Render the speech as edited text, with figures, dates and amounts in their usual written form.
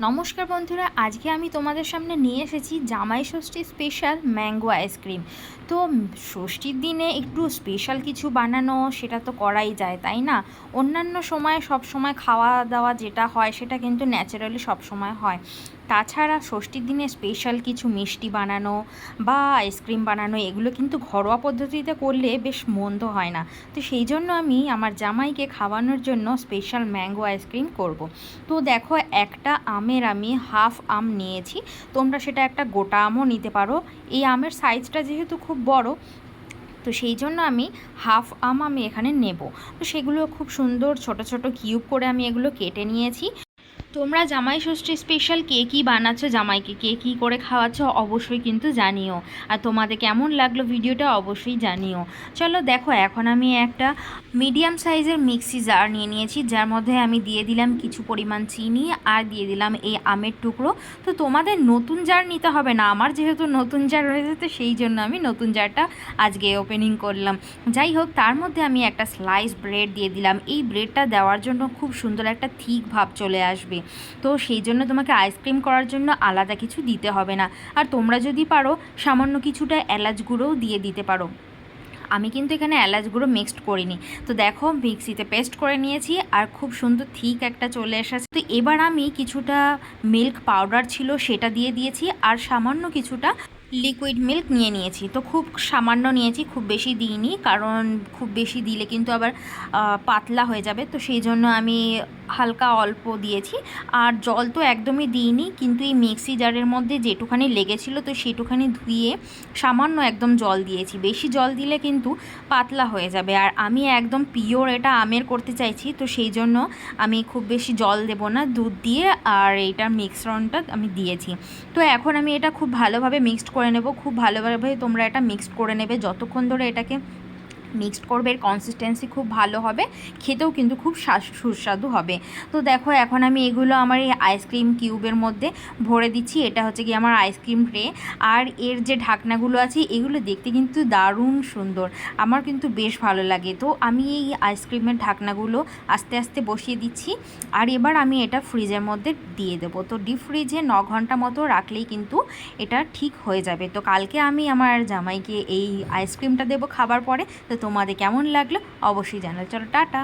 নমস্কার বন্ধুরা, আজকে আমি তোমাদের সামনে নিয়ে এসেছি জামাই ষষ্ঠী স্পেশাল ম্যাঙ্গো আইসক্রিম। তো ষষ্ঠীর দিনে একটু স্পেশাল কিছু বানানো সেটা তো করাই যায়, তাই না? অন্যান্য সময় সব সময় খাওয়া দাওয়া যেটা হয় সেটা কিন্তু ন্যাচারালি সব সময় হয়। তাছাড়া ষষ্ঠীর দিনে স্পেশাল কিছু মিষ্টি বানানো বা আইসক্রিম বানানো এগুলো কিন্তু ঘরোয়া পদ্ধতিতে করলে বেশ মন্দ হয় না। তো সেই জন্য আমি আমার জামাইকে খাওয়ানোর জন্য স্পেশাল ম্যাঙ্গো আইসক্রিম করব। তো দেখো, একটা আমের আমি হাফ আম নিয়েছি, তোমরা সেটা একটা গোটা আমও নিতে পারো। এই আমের সাইজটা যেহেতু খুব বড়, তো সেই জন্য আমি হাফ আম এখানে নেব। তো সেগুলো খুব সুন্দর ছোট ছোট কিউব করে আমি এগুলো কেটে নিয়েছি। তোমরা জামাই ষষ্ঠী স্পেশাল কে কী বানাচ্ছো, জামাইকে কে কী করে খাওয়াচ্ছ অবশ্যই কিন্তু জানিও। আর তোমাদের কেমন লাগলো ভিডিওটা অবশ্যই জানিও। চলো দেখো, এখন আমি একটা মিডিয়াম সাইজের মিক্সি জার নিয়ে নিয়েছি, যার মধ্যে আমি দিয়ে দিলাম কিছু পরিমাণ চিনি আর দিয়ে দিলাম এই আমের টুকরো। তো তোমাদের নতুন জার নিতে হবে না, আমার যেহেতু নতুন জার রয়েছে তো সেই জন্য আমি নতুন জারটা আজকে ওপেনিং করলাম। যাই হোক, তার মধ্যে আমি একটা স্লাইস ব্রেড দিয়ে দিলাম। এই ব্রেডটা দেওয়ার জন্য খুব সুন্দর একটা থিক ভাব চলে আসবে। তো সেই জন্য তোমাকে আইসক্রিম করার জন্য আলাদা কিছু দিতে হবে না। আর তোমরা যদি পারো সামান্য কিছুটা এলাচ গুঁড়োও দিয়ে দিতে পারো। আমি কিন্তু এখানে এলাচ গুঁড়ো মিক্সড করিনি। তো দেখো, মিক্সিতে পেস্ট করে নিয়েছি আর খুব সুন্দর থিক একটা চলে এসেছে। তো এবার আমি কিছুটা মিল্ক পাউডার ছিল সেটা দিয়ে দিয়েছি আর সামান্য কিছুটা লিকুইড মিল্ক নিয়ে নিয়েছি। তো খুব সামান্য নিয়েছি, খুব বেশি দিইনি, কারণ খুব বেশি দিলে কিন্তু আবার পাতলা হয়ে যাবে। তো সেই জন্য আমি হালকা অল্প দিয়েছি। আর জল তো একদমই দিইনি, কিন্তু এই মিক্সি জারের মধ্যে যেটুখানি লেগেছিলো তো সেটুখানি ধুয়ে সামান্য একদম জল দিয়েছি। বেশি জল দিলে কিন্তু পাতলা হয়ে যাবে, আর আমি একদম পিওর এটা আমের করতে চাইছি, তো সেই জন্য আমি খুব বেশি জল দেব না, দুধ দিয়ে আর এইটার মিশ্রণটা আমি দিয়েছি। তো এখন আমি এটা খুব ভালোভাবে মিক্সড করে নেব। খুব ভালোভাবে তোমরা এটা মিক্সড করে নেবে, যতক্ষণ ধরে এটাকে মিক্সড করবে এর কনসিস্টেন্সি খুব ভালো হবে, খেতেও কিন্তু খুব সুস্বাদু হবে। তো দেখো, এখন আমি এগুলো আমার এই আইসক্রিম কিউবের মধ্যে ভরে দিচ্ছি। এটা হচ্ছে কি আমার আইসক্রিম ট্রে, আর এর যে ঢাকনাগুলো আছে এগুলো দেখতে কিন্তু দারুণ সুন্দর, আমার কিন্তু বেশ ভালো লাগে। তো আমি এই আইসক্রিমের ঢাকনাগুলো আস্তে আস্তে বসিয়ে দিচ্ছি, আর এবার আমি এটা ফ্রিজের মধ্যে দিয়ে দেবো। তো ডিপ ফ্রিজে 9 ঘন্টা মতো রাখলেই কিন্তু এটা ঠিক হয়ে যাবে। তো কালকে আমি আমার জামাইকে এই আইসক্রিমটা দেবো খাবার পরে। তো তোমাদের কেমন লাগলো অবশ্যই জানাও। চলো টাটা।